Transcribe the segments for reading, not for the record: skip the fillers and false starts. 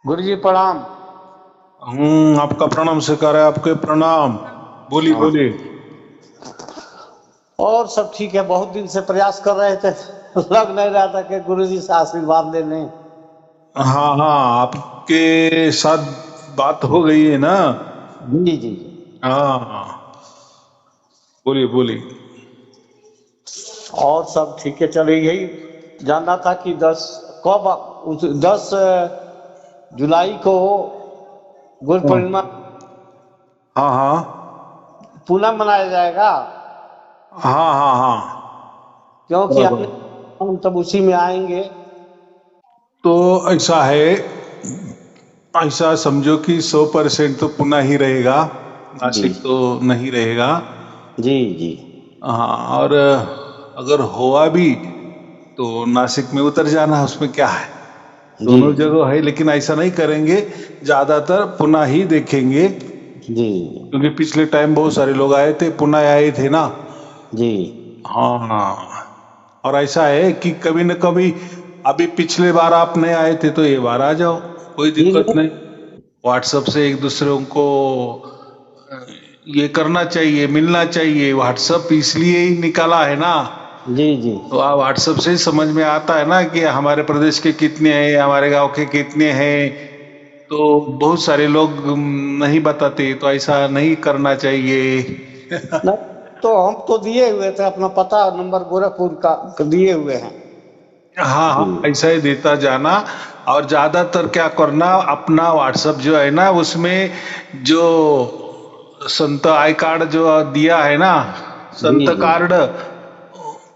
गुरु जी प्रणाम। आपका प्रणाम स्वीकार है। आपके प्रणाम। बोलिए हाँ, बोलिए। और सब ठीक है। बहुत दिन से प्रयास कर रहे थे, लग नहीं रहा था कि गुरु जी से आशीर्वाद ले लें। हाँ हाँ, आपके साथ बात हो गई है ना। जी जी। हाँ, बोलिए बोलिए। और सब ठीक है, चले यही जानना था कि 10 जुलाई को गुरु हाँ पूर्णिमा हाँ हाँ पुनः मनाया जाएगा, हाँ हाँ हाँ, क्योंकि बराबर। हम तब उसी में आएंगे। तो ऐसा है, ऐसा समझो कि 100% तो पुणे ही रहेगा, जी नासिक तो नहीं रहेगा। जी जी हाँ, और अगर हुआ भी तो नासिक में उतर जाना, उसमें क्या है। जी दोनों जगह है, लेकिन ऐसा नहीं करेंगे। ज्यादातर पुणे ही देखेंगे, जी क्योंकि पिछले टाइम बहुत सारे लोग आए थे, पुणे आए थे ना। जी हाँ, और ऐसा है कि कभी न कभी, अभी पिछले बार आप नहीं आए थे तो ये बार आ जाओ, कोई जी दिक्कत नहीं। व्हाट्सएप से एक दूसरे को अ, ये करना चाहिए, मिलना चाहिए। व्हाट्सएप इसलिए ही निकाला है ना। जी जी तो आप व्हाट्सएप से ही समझ में आता है ना कि हमारे प्रदेश के कितने हैं, हमारे गांव के कितने हैं। तो बहुत सारे लोग नहीं बताते, तो ऐसा नहीं करना चाहिए। नहीं, तो हम तो दिए हुए थे, अपना पता नंबर गोरखपुर का दिए हुए हैं। हाँ हाँ, जी ऐसा ही देता जाना। और ज्यादातर क्या करना, अपना व्हाट्सएप जो है ना, उसमें जो संत आई कार्ड जो दिया है ना, जी संत जी कार्ड,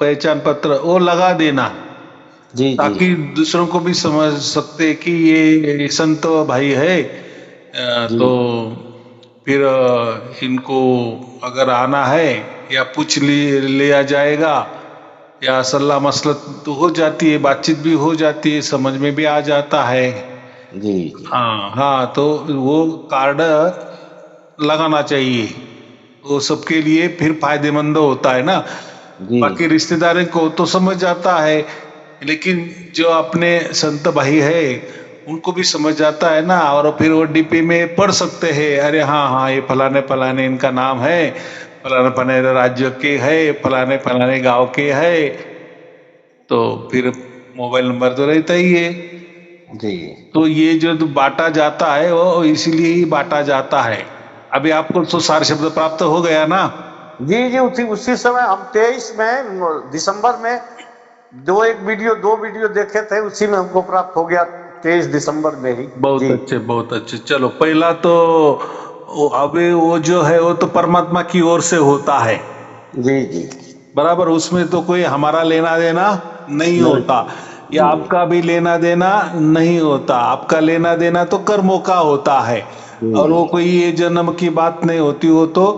पहचान पत्र, वो लगा देना, जी जी ताकि दूसरों को भी समझ सकते कि ये संत भाई है। जी तो फिर इनको अगर आना है या पूछ लिया जाएगा, या सलाह मसलत तो हो जाती है, बातचीत भी हो जाती है, समझ में भी आ जाता है। जी जी हाँ हाँ, तो वो कार्ड लगाना चाहिए। वो सबके लिए फिर फायदेमंद होता है ना। जी बाकी रिश्तेदारों को तो समझ जाता है, लेकिन जो अपने संत भाई है उनको भी समझ जाता है ना। और फिर वो डीपी में पढ़ सकते हैं, अरे हाँ हाँ, ये फलाने फलाने इनका नाम है, फलाने फलाने राज्य के है, फलाने फलाने गांव के है। तो फिर मोबाइल नंबर तो रहता ही है। जी तो ये जो तो बांटा जाता है, वो इसीलिए ही बांटा जाता है। अभी आपको तो सार शब्द प्राप्त हो गया ना। जी जी उसी उसी समय हम 23 में दिसंबर में दो वीडियो देखे थे, उसी में हमको प्राप्त हो गया, 23 दिसंबर में ही। बहुत जी अच्छे बहुत अच्छे। चलो, पहला तो अभी वो जो है वो तो परमात्मा की ओर से होता है, जी जी बराबर। उसमें तो कोई हमारा लेना देना नहीं नहीं होता, या जी आपका भी लेना देना नहीं होता। आपका लेना देना तो कर्मों का होता है। और वो जी कोई ये जन्म की बात नहीं होती, वो तो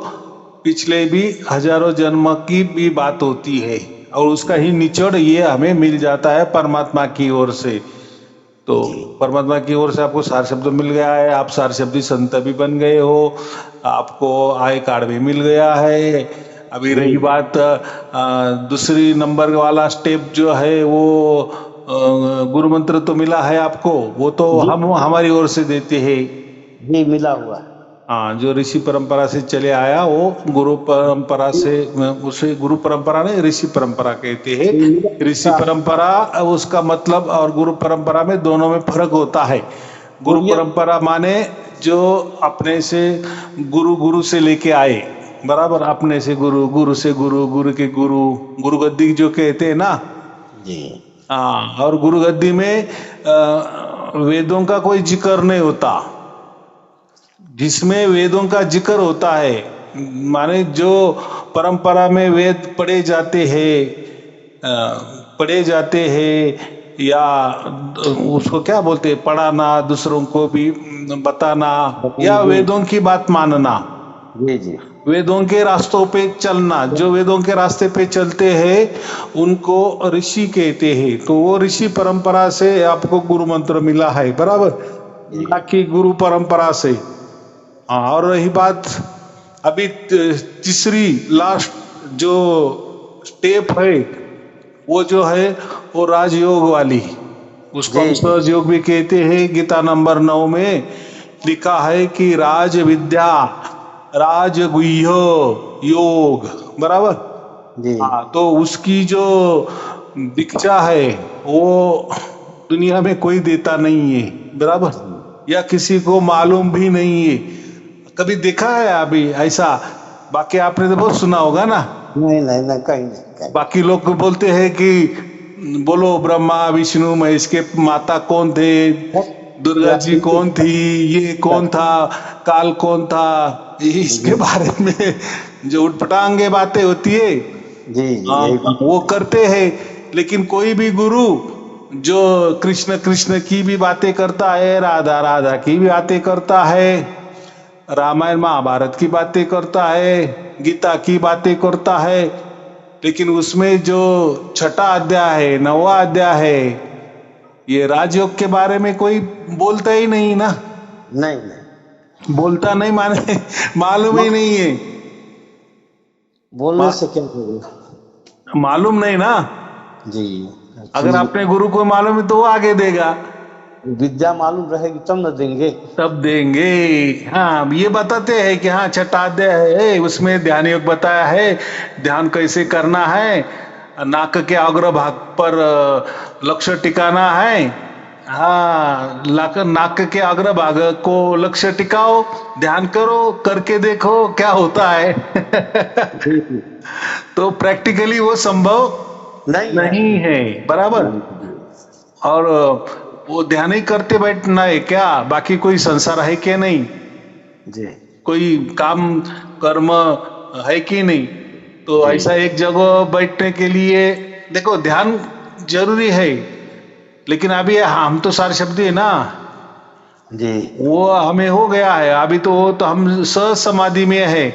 पिछले भी हजारों जन्म की भी बात होती है। और उसका ही निचोड़ ये हमें मिल जाता है परमात्मा की ओर से। तो जी परमात्मा की ओर से आपको सार शब्द मिल गया है, आप सार शब्दी संत भी बन गए हो, आपको आय कार्ड भी मिल गया है। अभी जी रही बात दूसरी नंबर वाला स्टेप जो है, वो गुरु मंत्र तो मिला है आपको, वो तो जी हम हमारी ओर से देते हैं। जी मिला हुआ है। हाँ, जो ऋषि परंपरा से चले आया, वो गुरु परंपरा से, उसे गुरु परंपरा नहीं, ऋषि परंपरा कहते हैं। जी मिला ऋषि हुआ है। परंपरा उसका मतलब, और गुरु परंपरा में दोनों में फर्क होता है। गुरु गुड़िया परंपरा माने जो अपने से गुरु गुरु से लेके आए, बराबर। अपने से गुरु, गुरु से गुरु, गुरु के गुरु, गुरु गद्दी जो कहते हैं ना। जी हाँ, और गुरु गद्दी में वेदों का कोई जिक्र नहीं होता। जिसमें वेदों का जिक्र होता है, माने जो परंपरा में वेद पढ़े जाते हैं, या उसको क्या बोलते हैं, पढ़ाना, दूसरों को भी बताना, या जी वेदों की बात मानना, जी जी वेदों के रास्तों पे चलना। जो वेदों के रास्ते पे चलते हैं उनको ऋषि कहते हैं। तो वो ऋषि परंपरा से आपको गुरु मंत्र मिला है, बराबर, जी ना कि गुरु परंपरा से। हाँ, और रही बात अभी तीसरी लास्ट जो स्टेप है, वो जो है वो राजयोग वाली। उसको हम सहज योग भी कहते हैं। गीता नंबर 9 में लिखा है कि राज विद्या राज गुह्य योग, बराबर। जी हाँ, तो उसकी जो दीक्षा है वो दुनिया में कोई देता नहीं है, बराबर, या किसी को मालूम भी नहीं है। कभी देखा है अभी ऐसा? बाकी आपने तो बहुत सुना होगा ना। नहीं नहीं नहीं, कहीं नहीं कहीं। बाकी लोग बोलते हैं कि बोलो ब्रह्मा विष्णु महेश के माता कौन थे, दुर्गा जी कौन थी, ये कौन था, काल कौन था, इसके बारे में जो उठपटांगे बातें होती है जी यही वो करते हैं। लेकिन कोई भी गुरु जो कृष्ण कृष्ण की भी बातें करता है, राधा राधा की भी बातें करता है, रामायण महाभारत की बातें करता है, गीता की बातें करता है, लेकिन उसमें जो छठा अध्याय है, 9वां अध्याय है, ये राजयोग के बारे में कोई बोलता ही नहीं ना। नहीं नहीं, बोलता नहीं माने मालूम ही नहीं है। बोलने से क्या करें। मालूम नहीं ना। जी अगर अपने गुरु को मालूम है तो वो आगे देगा, विद्या मालूम रहेगी तब न देंगे। तब देंगे। हाँ, ये बताते हैं कि हाँ छठा अध्याय है, उसमें ध्यान योग बताया है, ध्यान कैसे करना है, नाक के अग्र भाग पर लक्ष्य टिकाना है। हाँ, नाक के अग्र भाग को लक्ष्य टिकाओ, ध्यान करो, करके देखो क्या होता है। तो प्रैक्टिकली वो संभव नहीं है, बराबर। और वो ध्यान ही करते बैठना है क्या? बाकी कोई संसार है क्या? नहीं जी, कोई काम कर्म है कि नहीं? तो ऐसा एक जगह बैठने के लिए देखो ध्यान जरूरी है, लेकिन अभी हम तो सार शब्द है ना जी, वो हमें हो गया है। अभी तो वो तो हम सहज समाधि में है,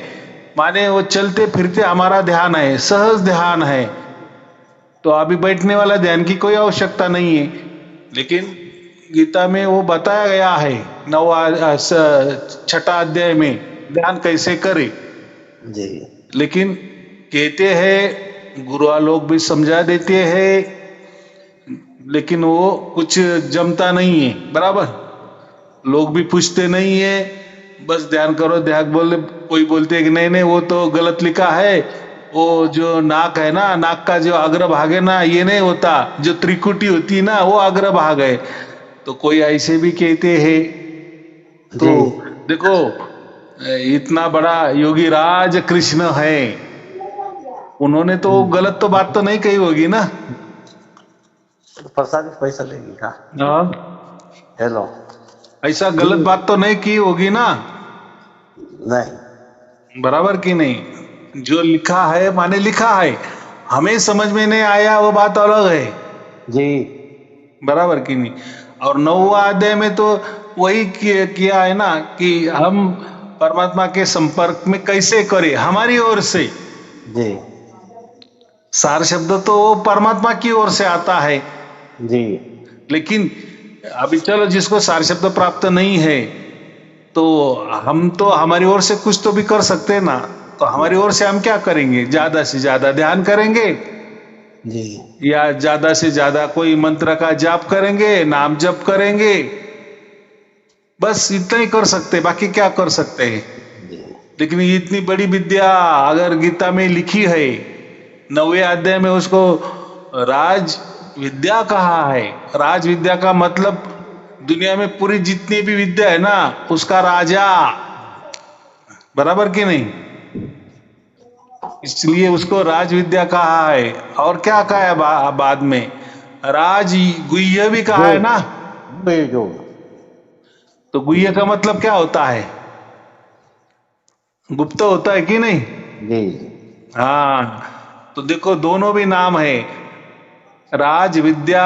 माने वो चलते फिरते हमारा ध्यान है, सहज ध्यान है। तो अभी बैठने वाला ध्यान की कोई आवश्यकता नहीं है। लेकिन गीता में वो बताया गया है 6ठा अध्याय में ध्यान कैसे करे। जी, लेकिन कहते हैं गुरु लोग भी समझा देते हैं, लेकिन वो कुछ जमता नहीं है, बराबर। लोग भी पूछते नहीं है, बस ध्यान करो ध्यान बोले। कोई बोलते हैं कि नहीं नहीं वो तो गलत लिखा है, वो जो नाक है ना, नाक का जो अग्र भाग है ना, ये नहीं होता, जो त्रिकुटी होती है ना वो अग्र भाग है। तो कोई ऐसे भी कहते हैं। तो देखो इतना बड़ा योगी राज कृष्ण है, उन्होंने तो गलत तो बात तो नहीं कही होगी ना। प्रसाद पैसा लेगी का? हाँ, हेलो, ऐसा गलत बात तो नहीं की होगी ना, नहीं, बराबर की नहीं? जो लिखा है माने लिखा है, हमें समझ में नहीं आया वो बात अलग है, जी, बराबर की नहीं? और 9वां अध्याय में तो वही किया है ना कि हम परमात्मा के संपर्क में कैसे करें हमारी ओर से। जी, सार शब्द तो वो परमात्मा की ओर से आता है। जी, लेकिन अभी चलो जिसको सार शब्द प्राप्त नहीं है, तो हम तो हमारी ओर से कुछ तो भी कर सकते हैं ना। तो हमारी ओर से हम क्या करेंगे? ज्यादा से ज्यादा ध्यान करेंगे, जी, या ज्यादा से ज्यादा कोई मंत्र का जाप करेंगे, नाम जप करेंगे, बस इतना ही कर सकते, बाकी क्या कर सकते हैं? जी, लेकिन इतनी बड़ी विद्या अगर गीता में लिखी है, 9वें अध्याय में उसको राज विद्या कहा है। राज विद्या का मतलब दुनिया में पूरी जितनी भी विद्या है ना उसका राजा, बराबर की नहीं? इसलिए उसको राज विद्या कहा है। और क्या कहा है बाद में? राज गुह्य भी कहा है ना। जो तो गुह्य का मतलब क्या होता है? गुप्त होता है कि नहीं? जी, हाँ, तो देखो दोनों भी नाम है, राज विद्या,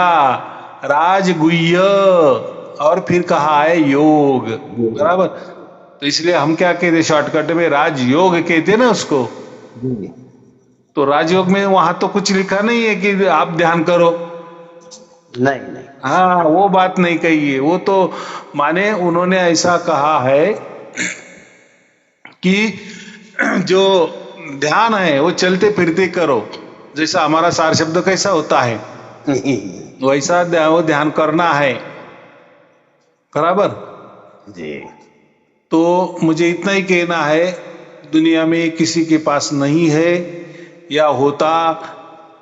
राज गुह्य, और फिर कहा है योग, बराबर। तो इसलिए हम क्या कहते हैं शॉर्टकट में? राजयोग कहते हैं ना उसको। जी, तो राजयोग में वहां तो कुछ लिखा नहीं है कि आप ध्यान करो, नहीं नहीं, हाँ वो बात नहीं कही है। वो तो माने उन्होंने ऐसा कहा है कि जो ध्यान है वो चलते फिरते करो। जैसा हमारा सार शब्द कैसा होता है? वैसा वो ध्यान करना है, बराबर। जी तो मुझे इतना ही कहना है, दुनिया में किसी के पास नहीं है, या होता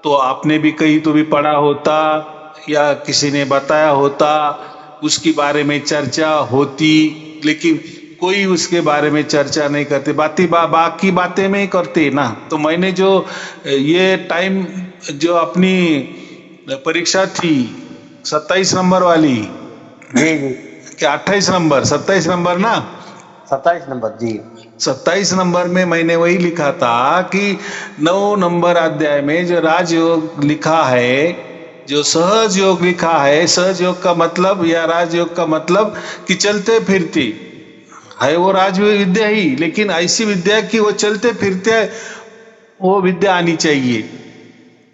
तो आपने भी कहीं तो भी पढ़ा होता, या किसी ने बताया होता, उसके बारे में चर्चा होती, लेकिन कोई उसके बारे में चर्चा नहीं करते, बाकी बातें में ही करते ना। तो मैंने जो ये टाइम जो अपनी परीक्षा थी 27 नंबर वाली, जी जी क्या 28 नंबर 27 नंबर ना, 27 नंबर जी 27 नंबर में मैंने वही लिखा था कि 9 नंबर अध्याय में जो राजयोग लिखा है, जो सहज योग लिखा है, सहज योग का मतलब या राजयोग का मतलब कि चलते फिरते है, वो राज विद्या ही, लेकिन ऐसी विद्या कि वो चलते फिरते वो विद्या आनी चाहिए।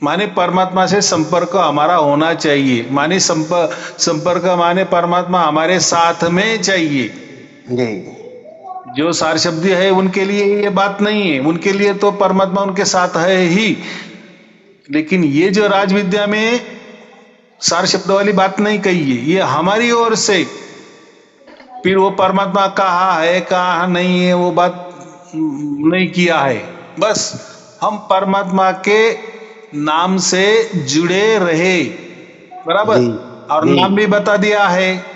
माने परमात्मा से संपर्क हमारा होना चाहिए, माने संपर्क माने परमात्मा हमारे साथ में चाहिए। जी जो सार शब्दी है उनके लिए ये बात नहीं है, उनके लिए तो परमात्मा उनके साथ है ही, लेकिन ये जो राज विद्या में सार शब्द वाली बात नहीं कही है, ये हमारी ओर से। फिर वो परमात्मा कहा है कहा नहीं है वो बात नहीं किया है, बस हम परमात्मा के नाम से जुड़े रहे, बराबर। जी और जी नाम भी बता दिया है,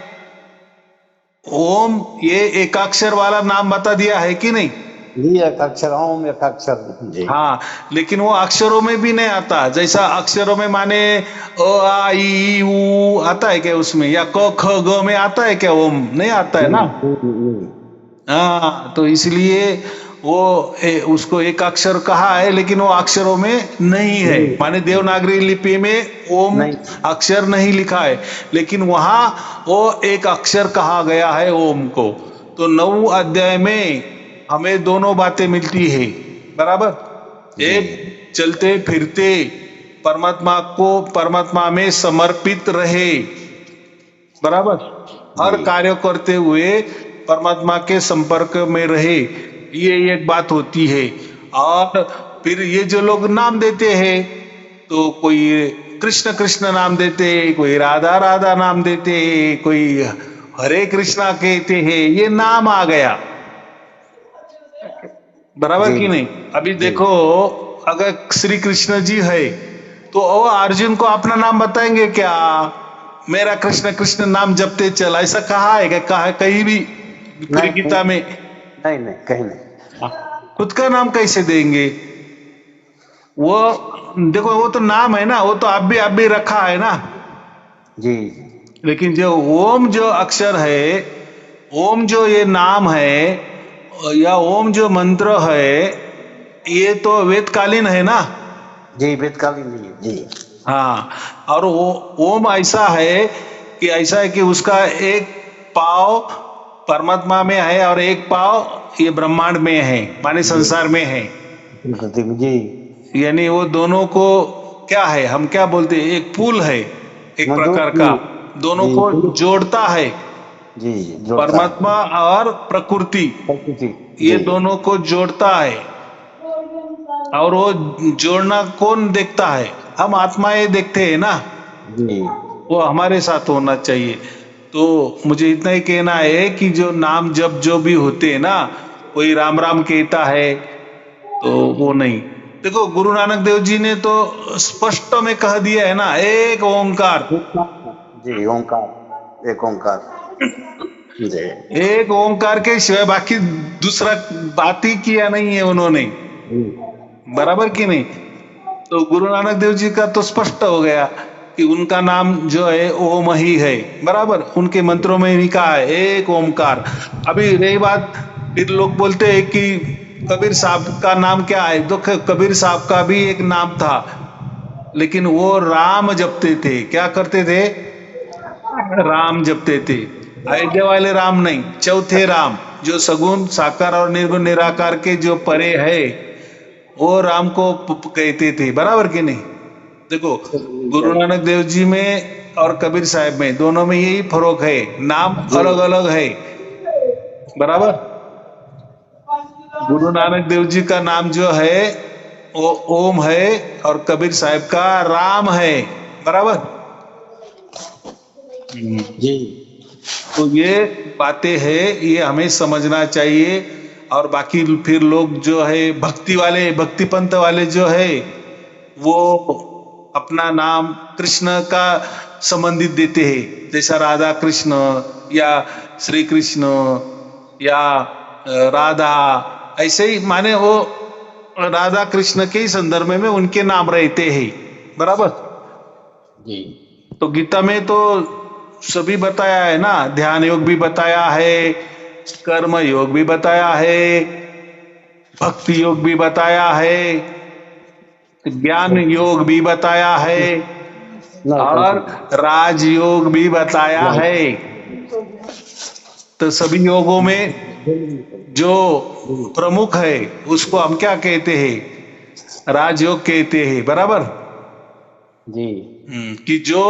ओम ये एकाक्षर वाला नाम बता दिया है कि नहीं। जी एक अक्षर ओम एक अक्षर जी हाँ, लेकिन वो अक्षरों में भी नहीं आता, जैसा अक्षरों में माने अ आ ई ऊ आता है क्या उसमें, या क ख ग में आता है क्या, ओम नहीं आता है ना। हाँ, तो इसलिए वो उसको एक अक्षर कहा है, लेकिन वो अक्षरों में नहीं है, माने देवनागरी लिपि में ओम नहीं अक्षर नहीं लिखा है, लेकिन वहां वो एक अक्षर कहा गया है ओम को। तो 9 अध्याय में हमें दोनों बातें मिलती है, बराबर। एक चलते फिरते परमात्मा में समर्पित रहे, बराबर। हर कार्य करते हुए परमात्मा के संपर्क में रहे, ये एक बात होती है। और फिर ये जो लोग नाम देते हैं, तो कोई कृष्ण कृष्ण नाम देते, कोई राधा राधा नाम देते, कोई हरे कृष्णा कहते हैं, ये नाम आ गया, बराबर जी कि नहीं। अभी जी देखो, अगर श्री कृष्ण जी है तो वो अर्जुन को अपना नाम बताएंगे क्या, मेरा कृष्ण कृष्ण नाम जपते चल, ऐसा कहा है क्या, कहा है कहीं भी पूरी नहीं गीता में। नहीं नहीं कहीं नहीं खुद का नाम कैसे देंगे वो, देखो वो तो नाम है ना, वो तो आप भी रखा है ना। जी लेकिन जो ओम जो अक्षर है, ओम जो ये नाम है, या ओम जो मंत्र है, ये तो वेदकालीन है ना। जी वेदकालीन नहीं है जी हाँ, और वो ओम ऐसा है कि उसका एक पाव परमात्मा में है और एक पाव ये ब्रह्मांड में है, माने संसार में है। प्रकृति में जी यानी वो दोनों को क्या है, हम क्या बोलते हैं, एक पुल है एक प्रकार का, दोनों जी को जोड़ता है, जी जोड़ता है। परमात्मा और प्रकृति, प्रकृति ये जी दोनों को जोड़ता है। और वो जोड़ना कौन देखता है, हम आत्माएं देखते हैं ना, जी वो हमारे साथ होना चाहिए। तो मुझे इतना ही कहना है कि जो नाम जब जो भी होते हैं ना, कोई राम राम कहता है तो वो नहीं। देखो गुरु नानक देव जी ने तो स्पष्ट में कह दिया है ना, एक ओंकार। जी ओंकार एक ओंकार जी एक ओंकार के सिवाय बाकी दूसरा बात ही किया नहीं है उन्होंने, बराबर कि नहीं। तो गुरु नानक देव जी का तो स्पष्ट हो गया कि उनका नाम जो है ओम ही है, बराबर। उनके मंत्रों में लिखा है एक ओमकार। अभी रही बात, फिर लोग बोलते हैं कि कबीर साहब का नाम क्या है, तो कबीर साहब का भी एक नाम था, लेकिन वो राम जपते थे। क्या करते थे, राम जपते थे। अयोध्या वाले राम नहीं, चौथे राम जो सगुण साकार और निर्गुण निराकार के जो परे है, वो राम को कहते थे, बराबर कि नहीं। देखो गुरु नानक देव जी में और कबीर साहब में दोनों में यही फर्क है, नाम अलग अलग है, बराबर। गुरु नानक देव जी का नाम जो है वो ओम है और कबीर साहब का राम है, बराबर। हम्म। जी तो ये बातें है, ये हमें समझना चाहिए। और बाकी फिर लोग जो है भक्ति वाले, भक्ति पंथ वाले जो है वो अपना नाम कृष्ण का संबंधित देते हैं, जैसा राधा कृष्ण या श्री कृष्ण या राधा, ऐसे ही माने वो राधा कृष्ण के ही संदर्भ में उनके नाम रहते हैं, बराबर। जी तो गीता में तो सभी बताया है ना, ध्यान योग भी बताया है, कर्म योग भी बताया है, भक्ति योग भी बताया है, ज्ञान योग भी बताया है, और राजयोग भी बताया है। तो सभी योगों में जो प्रमुख है उसको हम क्या कहते हैं, राजयोग कहते हैं, बराबर। जी कि जो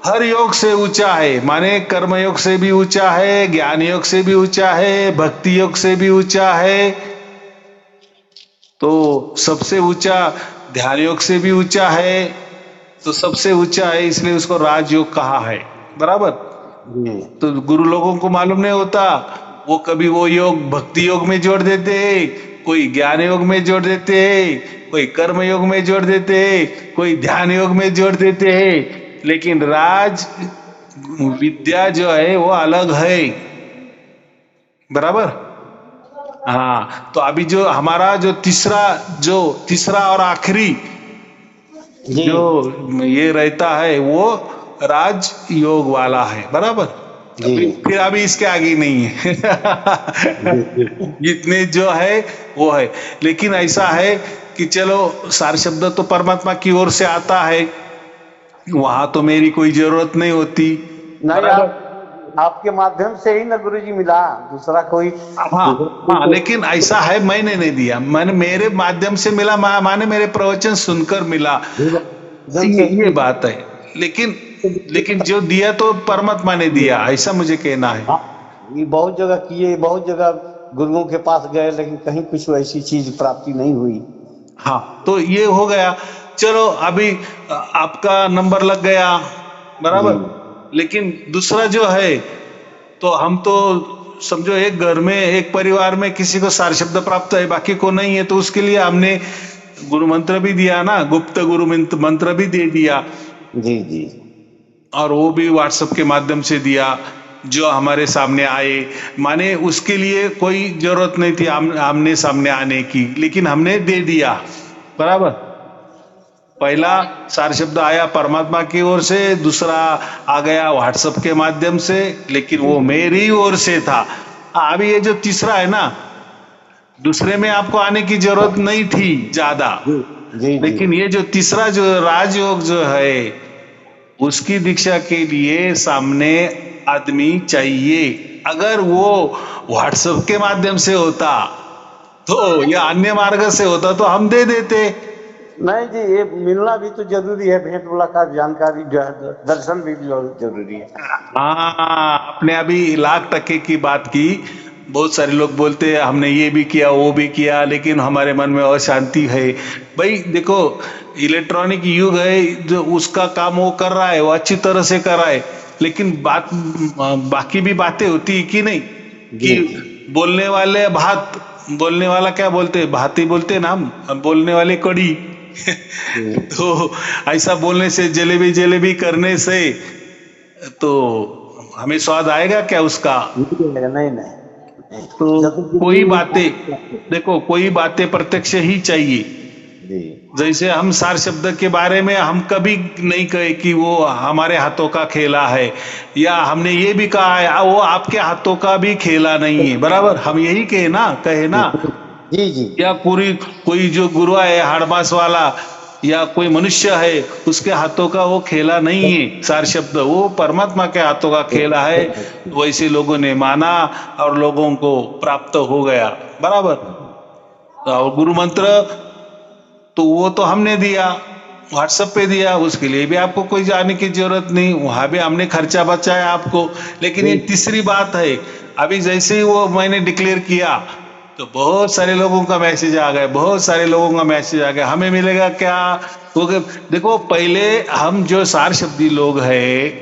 हर योग से ऊंचा है, माने कर्म योग से भी ऊंचा है, ज्ञान योग से भी ऊंचा है, भक्ति योग से भी ऊंचा है। तो सबसे ऊंचा ध्यान योग से भी ऊंचा है, तो सबसे ऊंचा है, इसलिए उसको राजयोग कहा है, बराबर। जी तो गुरु लोगों को मालूम नहीं होता, वो कभी वो योग भक्ति योग में जोड़ देते हैं, कोई ज्ञान योग में जोड़ देते हैं, कोई कर्म योग में जोड़ देते हैं, कोई ध्यान योग में जोड़ देते हैं, लेकिन राज विद्या जो है वो अलग है, बराबर। हाँ, तो अभी जो हमारा जो तीसरा और आखिरी जी जो ये रहता है वो राज योग वाला है, बराबर। जी फिर अभी इसके आगे नहीं है। जी जितने जो है वो है, लेकिन ऐसा है कि चलो सार शब्द तो परमात्मा की ओर से आता है, वहां तो मेरी कोई जरूरत नहीं होती, नहीं, बराबर। आपके माध्यम से ही ना गुरुजी मिला, दूसरा कोई हाँ हाँ, लेकिन ऐसा है मैंने नहीं दिया, मैंने मेरे माध्यम से मिला, माने मेरे प्रवचन सुनकर मिला, ये बात है। लेकिन जो दिया तो परमात्मा ने दिया, ऐसा मुझे कहना है। ये बहुत जगह किए, बहुत जगह गुरुओं के पास गए, लेकिन कहीं कुछ ऐसी चीज प्राप्ति नहीं हुई। हाँ, तो ये हो गया। चलो अभी आपका नंबर लग गया, बराबर। लेकिन दूसरा जो है, तो हम तो समझो एक घर में, एक परिवार में किसी को सार शब्द प्राप्त है, बाकी को नहीं है, तो उसके लिए हमने गुरु मंत्र भी दिया ना, गुप्त गुरु मंत्र भी दे दिया। जी जी और वो भी व्हाट्सएप के माध्यम से दिया, जो हमारे सामने आए, माने उसके लिए कोई जरूरत नहीं थी आमने सामने आने की, लेकिन हमने दे दिया, बराबर। पहला सार शब्द आया परमात्मा की ओर से, दूसरा आ गया व्हाट्सएप के माध्यम से, लेकिन वो मेरी ओर से था। अभी ये जो तीसरा है ना, दूसरे में आपको आने की जरूरत नहीं थी ज्यादा, लेकिन ये जो तीसरा जो राजयोग जो है, उसकी दीक्षा के लिए सामने आदमी चाहिए। अगर वो व्हाट्सएप के माध्यम से होता तो या अन्य मार्ग से होता तो हम दे देते। नहीं जी, ये मिलना भी तो जरूरी है, भेंट मुलाकात, जानकारी, दर्शन भी जरूरी है। हाँ, आपने अभी 1,00,000% की बात की। बहुत सारे लोग बोलते हैं हमने ये भी किया वो भी किया, लेकिन हमारे मन में अशांति है। भाई देखो, इलेक्ट्रॉनिक युग है, जो उसका काम वो कर रहा है, वो अच्छी तरह से कर रहा है, लेकिन बाकी भी बातें होती है कि नहीं, कि बोलने वाले भात, बोलने वाला क्या बोलते, भात ही बोलते ना हम, बोलने वाले कड़ी। तो ऐसा बोलने से, जलेबी जलेबी करने से तो हमें स्वाद आएगा क्या उसका? नहीं नहीं। तो कोई बातें, देखो कोई बातें प्रत्यक्ष ही चाहिए। जैसे हम सार शब्द के बारे में हम कभी नहीं कहे कि वो हमारे हाथों का खेला है, या हमने ये भी कहा है वो आपके हाथों का भी खेला नहीं है, बराबर। हम यही कहे ना जी जी। या कोई जो गुरु है हाड़मास वाला या कोई मनुष्य है, उसके हाथों का वो खेला नहीं है सार शब्द, वो परमात्मा के हाथों का खेला है। वैसे लोगों ने माना और लोगों को प्राप्त हो गया, बराबर। और गुरु मंत्र तो वो तो हमने दिया, व्हाट्सएप पे दिया, उसके लिए भी आपको कोई जाने की जरूरत नहीं, वहां भी हमने खर्चा बचाया आपको। लेकिन ये तीसरी बात है, अभी जैसे ही वो मैंने डिक्लेयर किया तो बहुत सारे लोगों का मैसेज आ गया, बहुत सारे लोगों का मैसेज आ गया, हमें मिलेगा क्या? तो देखो, पहले हम जो सार शब्दी लोग हैं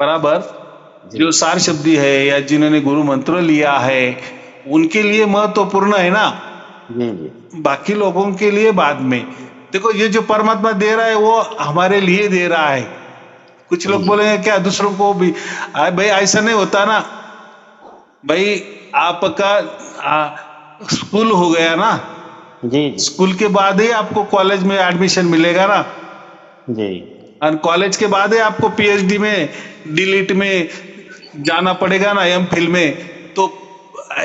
बराबर। जी जो सार शब्दी है या जिन्होंने गुरु मंत्र लिया है उनके लिए महत्वपूर्ण है ना, जी जी बाकी लोगों के लिए बाद में। देखो ये जो परमात्मा दे रहा है वो हमारे लिए दे रहा है। कुछ लोग जी बोलेंगे क्या दूसरों को भी, भाई ऐसा नहीं होता ना भाई। आपका स्कूल हो गया ना, जी स्कूल के बाद ही आपको कॉलेज में एडमिशन मिलेगा ना, जी और कॉलेज के बाद ही आपको पीएचडी में डीलिट में जाना पड़ेगा ना, एमफिल में। तो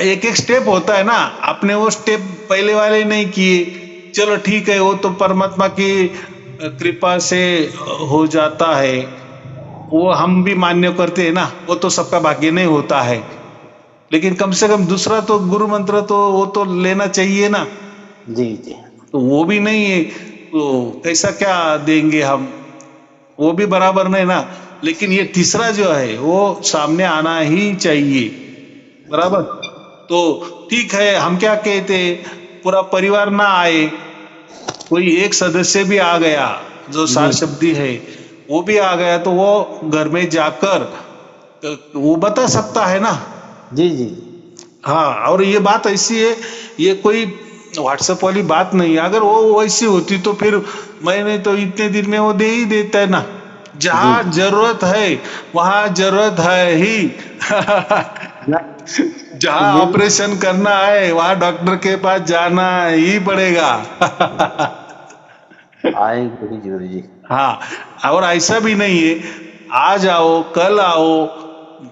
एक एक स्टेप होता है ना, आपने वो स्टेप पहले वाले नहीं किए। चलो ठीक है, वो तो परमात्मा की कृपा से हो जाता है, वो हम भी मान्य करते हैं ना, वो तो सबका भाग्य नहीं होता है। लेकिन कम से कम दूसरा तो गुरु मंत्र तो वो तो लेना चाहिए ना, जी जी तो वो भी नहीं है तो कैसा क्या देंगे हम, वो भी बराबर नहीं ना। लेकिन ये तीसरा जो है वो सामने आना ही चाहिए, बराबर। तो ठीक है, हम क्या कहते, पूरा परिवार ना आए, कोई एक सदस्य भी आ गया जो सार जी शब्दी है वो भी आ गया, तो वो घर में जाकर वो बता सकता है ना। जी जी हाँ, और ये बात ऐसी है, ये कोई व्हाट्सएप वाली बात नहीं है। अगर वो वैसी होती तो फिर मैंने तो इतने दिन में वो दे ही देता है ना। जी जहां जरूरत है वहां जरूरत है ही ना, जहां ये ऑपरेशन करना है वहां डॉक्टर के पास जाना ही पड़ेगा आएंगे ही गुरु जी। हाँ, और ऐसा भी नहीं है आज आओ कल आओ,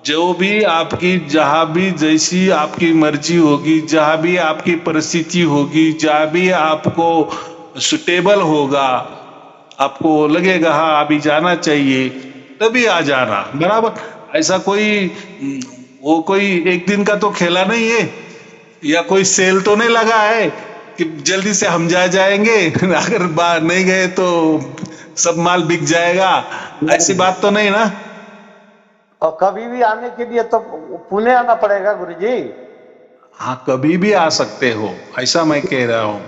जो भी आपकी जहां भी जैसी आपकी मर्जी होगी, जहां भी आपकी परिस्थिति होगी, जहां भी आपको सुटेबल होगा, आपको लगेगा हाँ अभी जाना चाहिए, तभी आ जाना, बराबर। ऐसा कोई वो कोई एक दिन का तो खेला नहीं है, या कोई सेल तो नहीं लगा है कि जल्दी से हम जाएंगे अगर बाहर नहीं गए तो सब माल बिक जाएगा, ऐसी बात तो नहीं ना। और कभी भी आने के लिए तो पुणे आना पड़ेगा गुरु जी। हाँ, कभी भी आ सकते हो, ऐसा मैं कह रहा हूँ।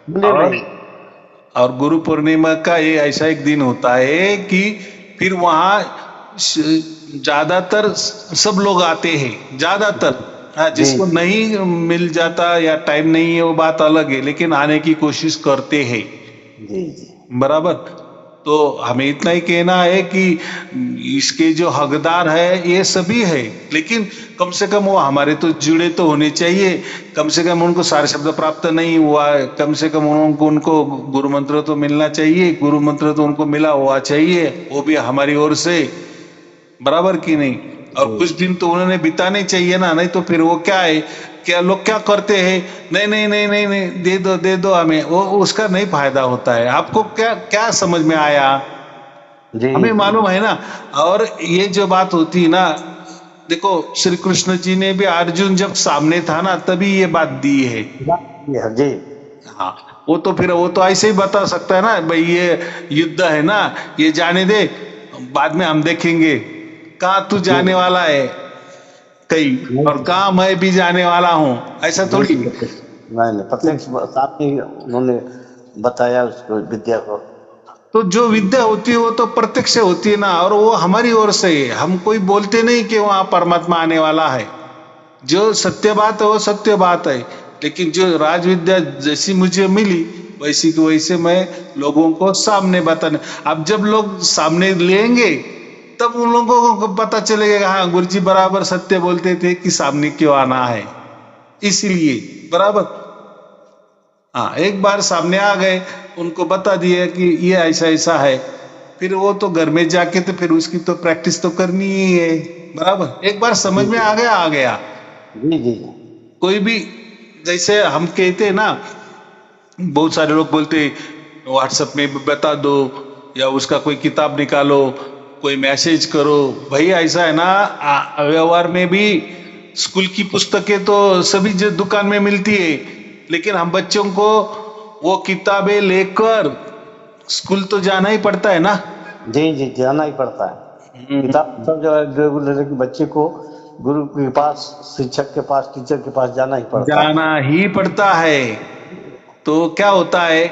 पुणे और नहीं। और गुरु पूर्णिमा का ये ऐसा एक दिन होता है कि फिर वहाँ ज्यादातर सब लोग आते हैं, ज्यादातर। हाँ, जी जिसको नहीं मिल जाता या टाइम नहीं है वो बात अलग है, लेकिन आने की कोशिश करते हैं, जी जी बराबर। तो हमें इतना ही कहना है कि इसके जो हकदार है ये सभी है, लेकिन कम से कम वो हमारे तो जुड़े तो होने चाहिए। कम से कम उनको सारे शब्द प्राप्त नहीं हुआ है, कम से कम उनको गुरु मंत्र तो मिलना चाहिए, गुरु मंत्र तो उनको मिला हुआ चाहिए, वो भी हमारी ओर से, बराबर की नहीं। और कुछ दिन तो उन्होंने बिताने चाहिए ना, नहीं तो फिर वो क्या है, क्या लोग क्या करते हैं, नहीं नहीं नहीं नहीं नहीं दे दो हमें, वो उसका नहीं फायदा होता है। आपको क्या क्या समझ में आया, जी हमें जी मालूम है ना। और ये जो बात होती है ना, देखो श्री कृष्ण जी ने भी अर्जुन जब सामने था ना तभी ये बात दी है। जी हाँ, वो तो फिर वो तो ऐसे ही बता सकता है ना, भाई ये युद्ध है ना, ये जाने दे, बाद में हम देखेंगे कहाँ तू जाने वाला है कहीं, और कहाँ मैं भी जाने वाला हूँ, ऐसा थोड़ी। नहीं प्रत्यक्ष सामने ही उन्होंने बताया उसको विद्या को। तो जो विद्या होती है वो तो प्रत्यक्ष होती है ना, और वो हमारी ओर से है, हम कोई बोलते नहीं कि वहां परमात्मा आने वाला है। जो सत्य बात है वो सत्य बात है, लेकिन जो राज विद्या जैसी मुझे मिली वैसी की वैसे मैं लोगों को सामने बताने। अब जब लोग सामने लेंगे तब उन लोगों को पता चलेगा हाँ गुरुजी बराबर सत्य बोलते थे कि सामने क्यों आना है, इसीलिए, बराबर। हाँ, एक बार सामने आ गए, उनको बता दिया कि ये ऐसा ऐसा है, फिर वो तो घर में जाके तो फिर उसकी तो प्रैक्टिस तो करनी ही है, बराबर। एक बार समझ में आ गया आ गया। जी जी कोई भी, जैसे हम कहते हैं ना, बहुत सारे लोग बोलते व्हाट्सएप में बता दो, या उसका कोई किताब निकालो, कोई मैसेज करो। भाई ऐसा है ना, व्यवहार में भी स्कूल की पुस्तकें तो सभी दुकान में मिलती है, लेकिन हम बच्चों को वो किताबें लेकर स्कूल तो जाना ही पड़ता है ना। जी जी जाना ही पड़ता है। किताब सब जो है रेगुलर बच्चे को गुरु के पास, शिक्षक के पास, टीचर के पास जाना ही पड़ता है। जाना ही पड़ता है। तो क्या होता है,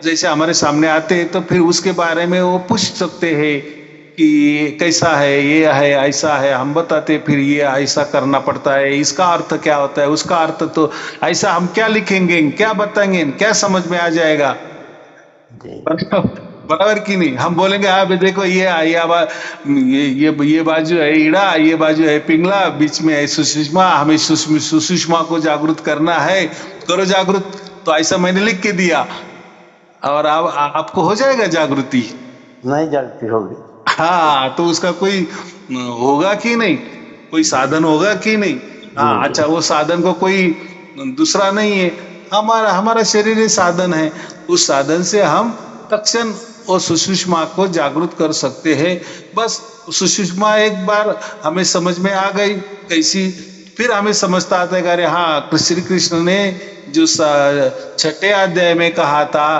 जैसे हमारे सामने आते हैं तो फिर उसके बारे में वो पूछ सकते हैं कि कैसा है, ये है, ऐसा है, हम बताते फिर ये ऐसा करना पड़ता है, इसका अर्थ क्या होता है, उसका अर्थ तो ऐसा, हम क्या लिखेंगे, क्या बताएंगे, क्या समझ में आ जाएगा? जी बराबर की नहीं? हम बोलेंगे हाँ भाई देखो ये बाजू है ईड़ा, ये बाजू है पिंगला, बीच में है सुषुम्ना, हमें सुषुम्ना को जागृत करना है, करो जागृत। तो ऐसा मैंने लिख के दिया और अब आपको हो जाएगा जागृति। नहीं जागती होगी। हाँ, तो उसका कोई होगा कि नहीं, कोई साधन होगा कि नहीं? हाँ, अच्छा, वो साधन को कोई दूसरा नहीं है, हमारा हमारा शरीर ही साधन है। उस साधन से हम तत्क्षण और सुषुम्ना को जागृत कर सकते हैं। बस सुषुम्ना एक बार हमें समझ में आ गई कैसी, फिर हमें समझता आता है कि अरे हाँ, श्री कृष्ण ने जो 6ठे अध्याय में कहा था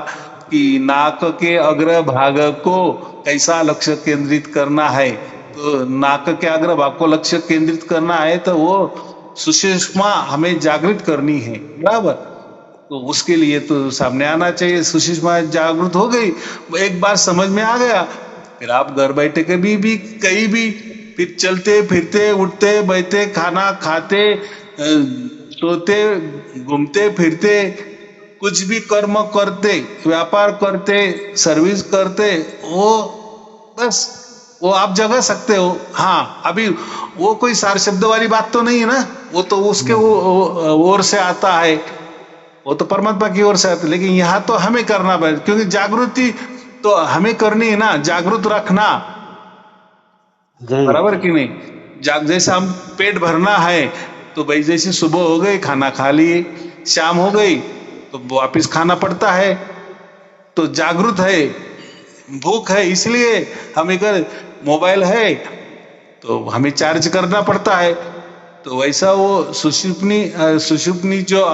कि नाक के अग्र भाग को कैसा लक्ष्य केंद्रित करना है, तो नाक के अग्र भाग को लक्ष्य केंद्रित करना है तो वो सुषुम्ना हमें जागृत करनी है, बराबर। तो उसके लिए तो सामने आना चाहिए। सुषुम्ना जागृत हो गई, एक बार समझ में आ गया, फिर आप घर बैठे कभी भी कहीं भी फिर चलते फिरते उठते बैठते खाना खाते सोते घूमते फिरते कुछ भी कर्म करते, व्यापार करते, सर्विस करते, वो बस वो आप जगा सकते हो। हाँ, अभी वो कोई सार शब्द वाली बात तो नहीं है ना, वो तो उसके ओर से आता है, वो तो परमात्मा की ओर से आता है। लेकिन यहाँ तो हमें करना पड़ेगा, क्योंकि जागृति तो हमें करनी है ना, जागृत रखना, बराबर कि नहीं? जैसे हम पेट भरना है तो भाई जैसे सुबह हो गई खाना खा लिए, शाम हो गई तो वापिस खाना पड़ता है, तो जागृत है, भूख है, इसलिए हमें अगर मोबाइल है तो हमें चार्ज करना पड़ता है। तो वैसा वो सुषुम्नी जो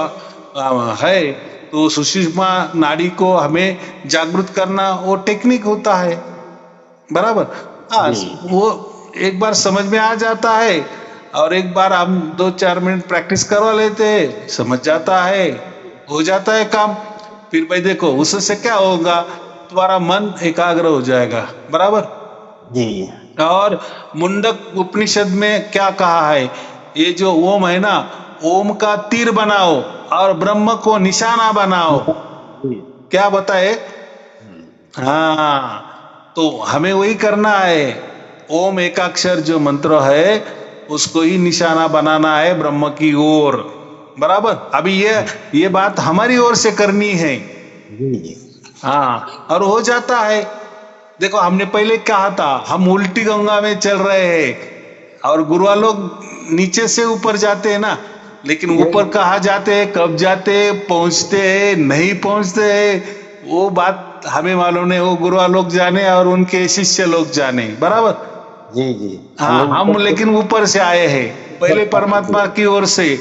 है, तो सुषुम्ना नाड़ी को हमें जागृत करना वो टेक्निक होता है, बराबर। हाँ, वो एक बार समझ में आ जाता है और एक बार हम 2-4 मिनट प्रैक्टिस करवा लेते हैं, समझ जाता है, हो जाता है काम। फिर भाई देखो उससे क्या होगा, तुम्हारा मन एकाग्र हो जाएगा, बराबर जी। और मुंडक उपनिषद में क्या कहा है, ये जो ओम है ना, ओम का तीर बनाओ और ब्रह्म को निशाना बनाओ, क्या बताए? हाँ, तो हमें वही करना है। ओम एकाक्षर जो मंत्र है उसको ही निशाना बनाना है ब्रह्म की ओर, बराबर। अभी ये बात हमारी ओर से करनी है। हाँ, और हो जाता है। देखो हमने पहले कहा था हम उल्टी गंगा में चल रहे हैं और गुरुआ लोग नीचे से ऊपर जाते हैं ना, लेकिन ऊपर कहाँ जाते हैं, कब जाते हैं, पहुंचते हैं नहीं पहुंचते हैं, वो बात हमें मालूम नहीं, वो गुरुआ लोग जाने और उनके शिष्य लोग जाने, बराबर। जी हाँ, हम लेकिन ऊपर से आए हैं, पहले परमात्मा की ओर से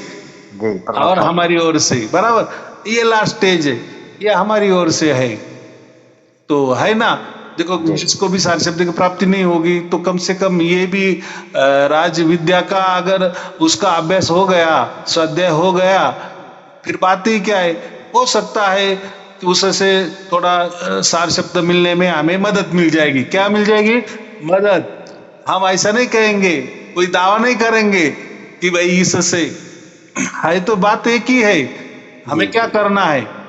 और हमारी ओर से, बराबर। ये लास्ट स्टेज है, ये हमारी ओर से है, तो है ना। देखो जिसको भी सार शब्द की प्राप्ति नहीं होगी तो कम से कम ये भी राज विद्या का अगर उसका अभ्यास हो गया, स्वाध्याय हो गया, फिर बात ही क्या है। हो सकता है कि उससे थोड़ा सार शब्द मिलने में हमें मदद मिल जाएगी। क्या मिल जाएगी? मदद। हम ऐसा नहीं कहेंगे, कोई दावा नहीं करेंगे कि भाई इससे है, तो बात एक ही है, हमें क्या करना है।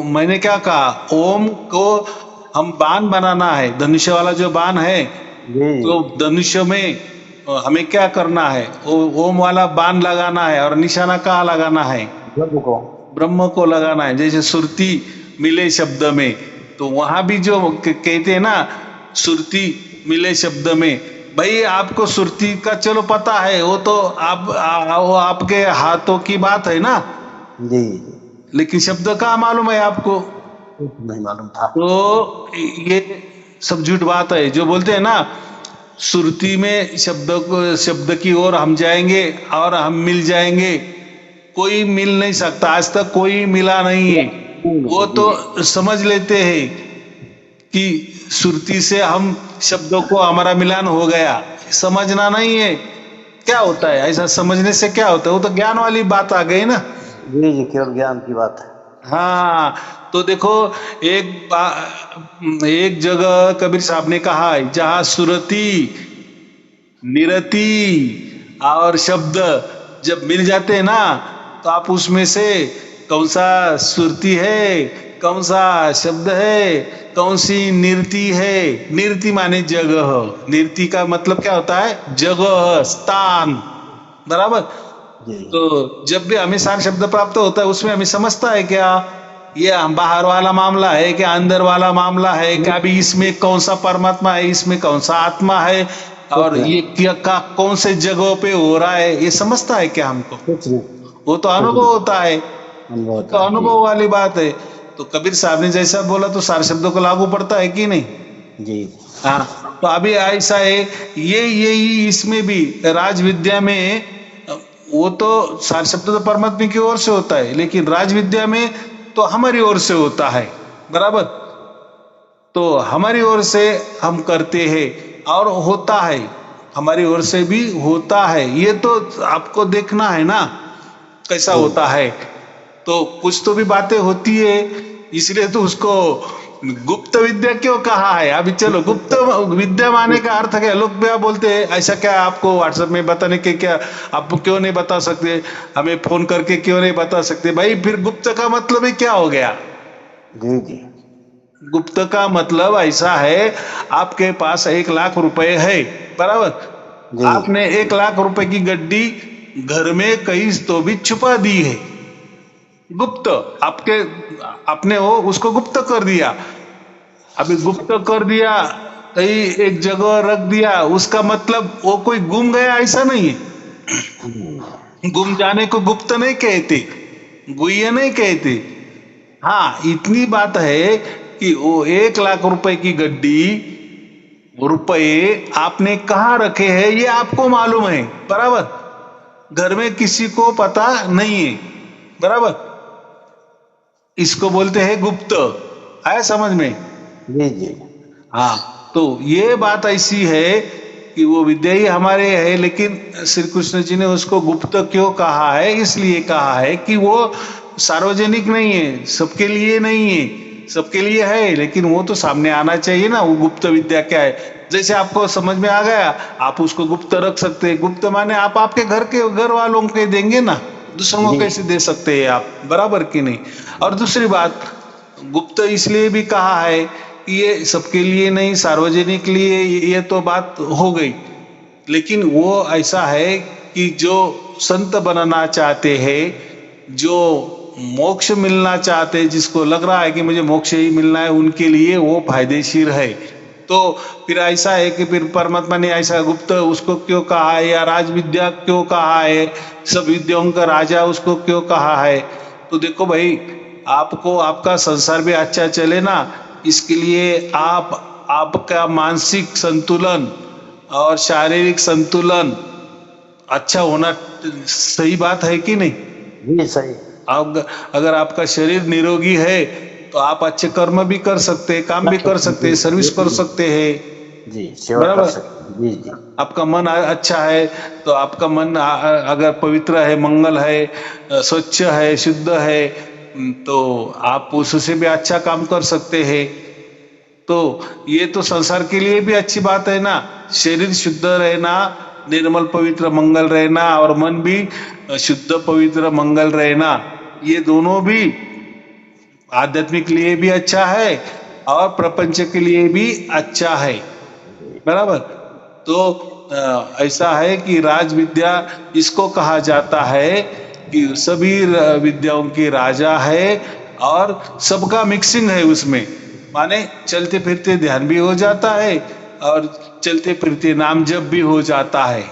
मैंने क्या कहा, ओम को हम बाण बनाना है, धनुष्य वाला जो बाण है, तो धनुष्य में हमें क्या करना है, ओम वाला बाण लगाना है और निशाना कहाँ लगाना है? ब्रह्म को लगाना है। जैसे सुरती मिले शब्द में, तो वहां भी जो कहते हैं ना, सुरती मिले शब्द में, भाई आपको सुरती का चलो पता है, वो तो वो आपके हाथों की बात है ना जी, लेकिन शब्द का मालूम है आपको? नहीं मालूम था। तो ये सब झूठ बात है जो बोलते हैं ना, सुरती में शब्द की ओर हम जाएंगे और हम मिल जाएंगे। कोई मिल नहीं सकता, आज तक कोई मिला नहीं है। वो तो समझ लेते हैं कि सुरती से हम शब्दों को हमारा मिलान हो गया, समझना नहीं है। क्या होता है ऐसा समझने से, क्या होता है? वो तो ज्ञान वाली बात आ गई ना जी, केवल ज्ञान की बात है। हाँ, तो देखो एक जगह कबीर साहब ने कहा है, जहां सुरती, निरति और शब्द जब मिल जाते हैं ना, तो आप उसमें से कौन सा सुरती है, कौन सा शब्द है, कौन सी निरति है। निरति माने जगह, निरति का मतलब क्या होता है, जगह, स्थान, बराबर। जी तो जब भी हमें सार शब्द प्राप्त होता है, उसमें हमें समझता है क्या ये बाहर वाला मामला है, क्या अंदर वाला मामला है, क्या अभी इसमें कौन सा परमात्मा है, इसमें कौन सा आत्मा है, और ये क्या कौन से जगहों पे हो रहा है, ये समझता है क्या हमको? कुछ नहीं, वो तो अनुभव होता है, अनुभव तो था। अनुभव वाली बात है। तो कबीर साहब ने जैसा बोला तो सार शब्दों को लागू पड़ता है कि नहीं? जी हाँ, तो अभी ऐसा है, यही इसमें भी राज विद्या में, वो तो सार शब्द तो परमात्मा की ओर से होता है, लेकिन राज विद्या में तो हमारी ओर से होता है, बराबर। तो हमारी ओर से हम करते हैं और होता है, हमारी ओर से भी होता है। ये तो आपको देखना है ना कैसा होता है। तो कुछ तो भी बातें होती है, इसलिए तो उसको गुप्त विद्या क्यों कहा है। अभी चलो, गुप्त विद्या माने का अर्थ क्या, लोग क्या बोलते हैं, ऐसा क्या आपको व्हाट्सएप में बताने के, क्या आप क्यों नहीं बता सकते, हमें फोन करके क्यों नहीं बता सकते भाई? फिर गुप्त का मतलब ही क्या हो गया? जी जी गुप्त का मतलब ऐसा है, आपके पास 1,00,000 रुपए है, बराबर। जी आपने 1,00,000 रुपए की गड्डी घर में कहीं तो भी छुपा दी है, गुप्त, आपने वो उसको गुप्त कर दिया। अभी गुप्त कर दिया, कहीं एक जगह रख दिया, उसका मतलब वो कोई गुम गया ऐसा नहीं है। गुम जाने को गुप्त नहीं कहते, गुह्य नहीं कहते। हाँ, इतनी बात है कि वो 1,00,000 रुपए की गड्डी, रुपए आपने कहाँ रखे हैं ये आपको मालूम है, बराबर। घर में किसी को पता नहीं है, बराबर। इसको बोलते हैं गुप्त, आया समझ में? जी जी हाँ, तो ये बात ऐसी है कि वो विद्या ही हमारे है, लेकिन श्री कृष्ण जी ने उसको गुप्त क्यों कहा है? इसलिए कहा है कि वो सार्वजनिक नहीं है, सबके लिए नहीं है, सबके लिए है, लेकिन वो तो सामने आना चाहिए ना, वो गुप्त विद्या क्या है। जैसे आपको समझ में आ गया, आप उसको गुप्त रख सकते हैं। गुप्त माने आप आपके घर वालों के देंगे ना, दूसरों को जी। कैसे दे सकते हैं आप, बराबर कि नहीं? और दूसरी बात, गुप्त इसलिए भी कहा है कि ये सबके लिए नहीं, सार्वजनिक लिए, ये तो बात हो गई। लेकिन वो ऐसा है कि जो संत बनना चाहते हैं, जो मोक्ष मिलना चाहते हैं, जिसको लग रहा है कि मुझे मोक्ष ही मिलना है, उनके लिए वो फायदेशीर है। तो फिर ऐसा है कि फिर परमात्मा ने ऐसा गुप्त उसको क्यों कहा है, या राज विद्या क्यों कहा है, सब विद्याओं का राजा उसको क्यों कहा है? तो देखो भाई, आपको आपका संसार भी अच्छा चले ना, इसके लिए आपका मानसिक संतुलन और शारीरिक संतुलन अच्छा होना सही बात है कि नहीं? जी सही। अगर आपका शरीर निरोगी है तो आप अच्छे कर्म भी कर सकते हैं, काम भी कर सकते हैं, सर्विस कर सकते हैं, जी सेवा कर बराबर। सकते। जी जी आपका मन अच्छा है तो आपका मन अगर पवित्र है, मंगल है, स्वच्छ है, शुद्ध है, तो आप उससे भी अच्छा काम कर सकते हैं। तो ये तो संसार के लिए भी अच्छी बात है ना, शरीर शुद्ध रहना, निर्मल पवित्र मंगल रहना, और मन भी शुद्ध पवित्र मंगल रहना, ये दोनों भी आध्यात्मिक लिए भी अच्छा है और प्रपंच के लिए भी अच्छा है, बराबर। तो ऐसा है कि राज विद्या इसको कहा जाता है कि सभी विद्याओं की राजा है और सबका मिक्सिंग है उसमें, माने चलते फिरते ध्यान भी हो जाता है और चलते फिरते नाम जप भी हो जाता है,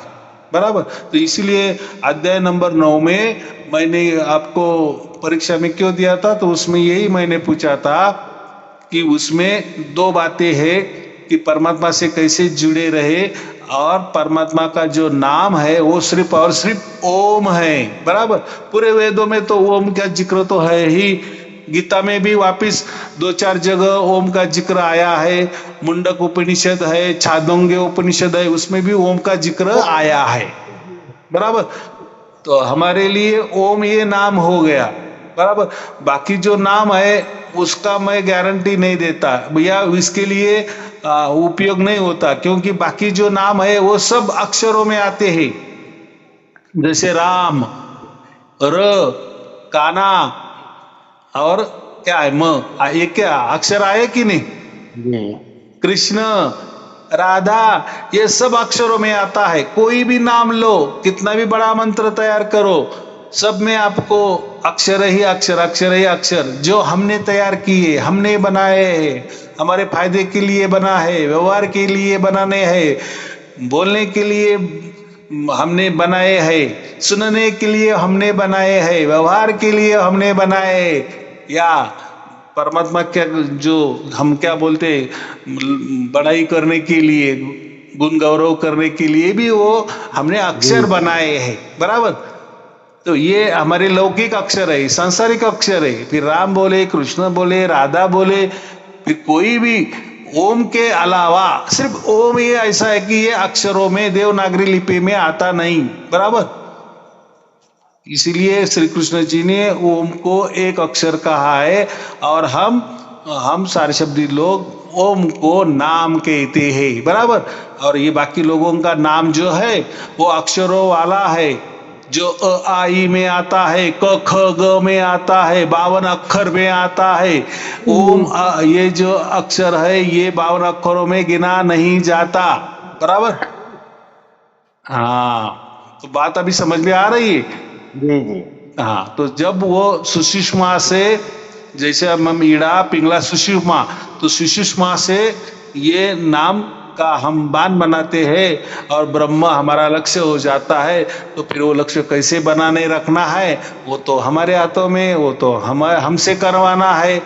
बराबर। तो इसीलिए अध्याय नंबर 9 में मैंने आपको परीक्षा में क्यों दिया था, तो उसमें यही मैंने पूछा था कि उसमें 2 बातें हैं कि परमात्मा से कैसे जुड़े रहे, और परमात्मा का जो नाम है वो सिर्फ और सिर्फ ओम है, बराबर। पूरे वेदों में तो ओम का जिक्र तो है ही, गीता में भी वापिस 2-4 जगह ओम का जिक्र आया है, मुंडक उपनिषद है, छांदोग्य उपनिषद है, उसमें भी ओम का जिक्र आया है, बराबर। तो हमारे लिए ओम ये नाम हो गया, बराबर। बाकी जो नाम है उसका मैं गारंटी नहीं देता भैया, इसके लिए उपयोग नहीं होता, क्योंकि बाकी जो नाम है वो सब अक्षरों में आते हैं, जैसे राम, र, काना और क्या है ये क्या अक्षर आए कि नहीं, जी कृष्ण, राधा, ये सब अक्षरों में आता है। कोई भी नाम लो, कितना भी बड़ा मंत्र तैयार करो, सब में आपको अक्षर ही अक्षर, अक्षर ही अक्षर जो हमने तैयार किए, हमने बनाए हैं, हमारे फायदे के लिए बना है, व्यवहार के लिए बनाने हैं, बोलने के लिए हमने बनाए हैं, सुनने के लिए हमने बनाए हैं, व्यवहार के लिए हमने बनाए हैं, या परमात्मा क्या जो हम क्या बोलते बड़ाई करने के लिए, गुण गौरव करने के लिए भी वो हमने अक्षर बनाए हैं, बराबर। तो ये हमारे लौकिक अक्षर है, सांसारिक अक्षर है। फिर राम बोले, कृष्ण बोले, राधा बोले, फिर कोई भी ओम के अलावा सिर्फ ओम ये ऐसा है कि ये अक्षरों में देवनागरी लिपि में आता नहीं, बराबर। इसीलिए श्री कृष्ण जी ने ओम को एक अक्षर कहा है, और हम सारे शब्दी लोग ओम को नाम कहते हैं, बराबर। और ये बाकी लोगों का नाम जो है वो अक्षरों वाला है, जो अ आ ई में आता है, क ख ग में आता है, 52 अक्षर में आता है। ओम ये जो अक्षर है ये 52 अक्षरों में गिना नहीं जाता, बराबर। हाँ, तो बात अभी समझ में आ रही है। जी जी हाँ, तो जब वो सुषुम्ना से, जैसे हम ईड़ा पिंगला सुषुम्ना, तो सुषुम्ना से ये नाम का हम बाण बनाते हैं और ब्रह्म हमारा लक्ष्य हो जाता है। तो फिर वो लक्ष्य कैसे बनाने रखना है वो तो हमारे हाथों में, वो तो हमसे करवाना है।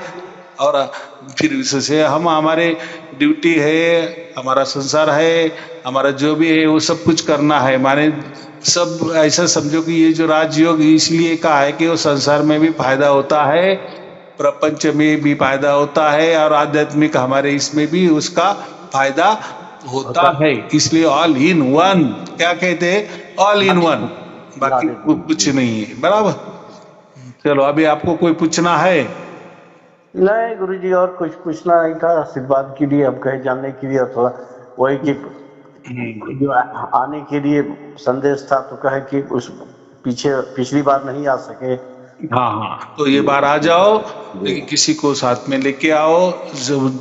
और फिर इससे हम हमारे ड्यूटी है, हमारा संसार है, हमारा जो भी है वो सब कुछ करना है। माने सब ऐसा समझो कि ये जो राजयोग इसलिए कहा है कि वो संसार में भी फायदा होता है, प्रपंच में भी फायदा होता है, और आध्यात्मिक हमारे इसमें भी उसका फायदा होता है। इसलिए ऑल इन वन, क्या कहते हैं, ऑल इन वन, बाकी कुछ नहीं है, बराबर। चलो अभी आपको कोई पूछना है? नहीं गुरुजी, और कुछ पूछना नहीं था, आशीर्वाद के लिए, अब कहे जानने के लिए, थोड़ा वही कि जो आने के लिए संदेश था, तो कहे कि उस पिछली बार नहीं आ सके। हाँ हाँ, तो ये बार आ जाओ, लेकिन किसी को साथ में लेके आओ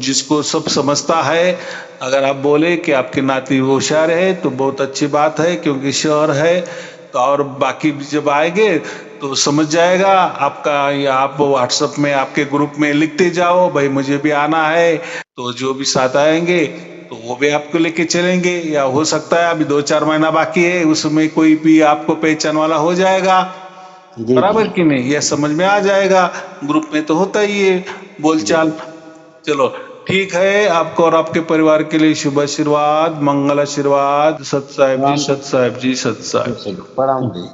जिसको सब समझता है। अगर आप बोले कि आपके नाती होशियार है तो बहुत अच्छी बात है, क्योंकि शहर है तो, और बाकी जब आएंगे तो समझ जाएगा आपका, या आप व्हाट्सएप में आपके ग्रुप में लिखते जाओ भाई मुझे भी आना है, तो जो भी साथ आएंगे तो वो भी आपको लेके चलेंगे। या हो सकता है अभी 2-4 महीना बाकी है, उसमें कोई भी आपको पहचान वाला हो जाएगा, बराबर कि नहीं, यह समझ में आ जाएगा। ग्रुप में तो होता ही है बोलचाल। चलो ठीक है, आपको और आपके परिवार के लिए शुभ आशीर्वाद, मंगल आशीर्वाद। सत साहेब जी, सत साहेब जी, सत साहेब। प्रणाम जी।